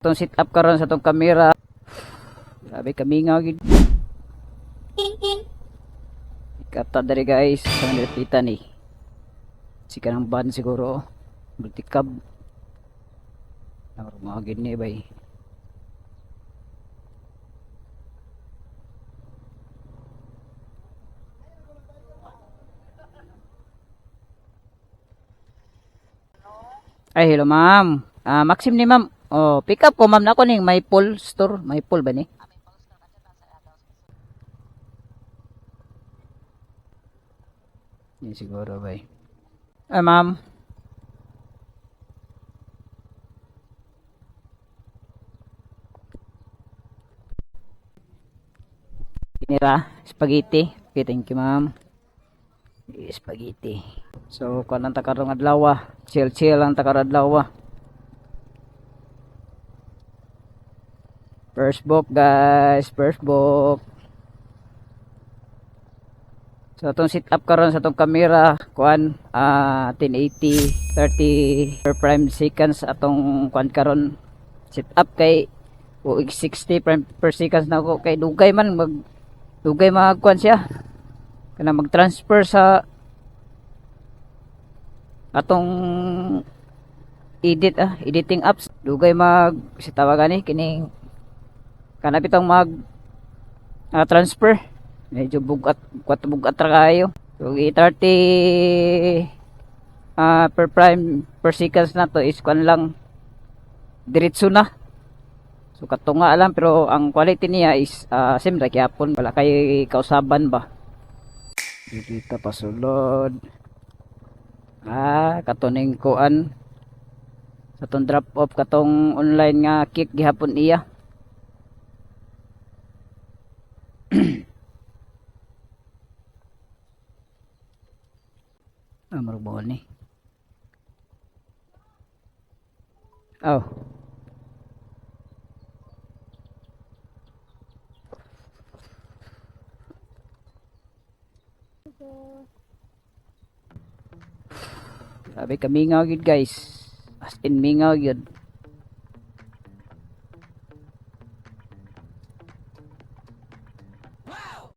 Itong sit up karon sa itong camera. Sabi kami nga gid. Ikata dari guys, sa nilapitan ni. Sika ng ban siguro. Multikab. Mga gini bay. Ay, hello ma'am. Maxim ni ma'am. Oh, pick up ko ma'am na ako ning Maple store. Maple ba ni? Yan siguro ba eh. Ay ma'am. Pinira, spaghetti. Okay, thank you ma'am. Spaghetti. So, kung ang takarong adlaw, chill ang takarong adlaw. First book guys, first book. So itong sit up karon sa itong camera, kuan 1080 30 per prime seconds atong kuan karon sit up kay UX 60 prime per seconds na ako kay dugay mag kuan siya. Kana mag-transfer sa atong editing apps, dugay si tawagan ni kining kana bitong transfer. Medyo bugat ra kayo. So 30 per prime per seconds na to is kwan lang diretso na. So katunga lang pero ang quality niya is same ra gyapon, wala kay kausaban ba. Dito pasulod. Katuning kuan sa tong drop off katong online nga kick gihapon iya. Marubon ni. Oh. Sabi kami nga gid guys. As in mingaw yun.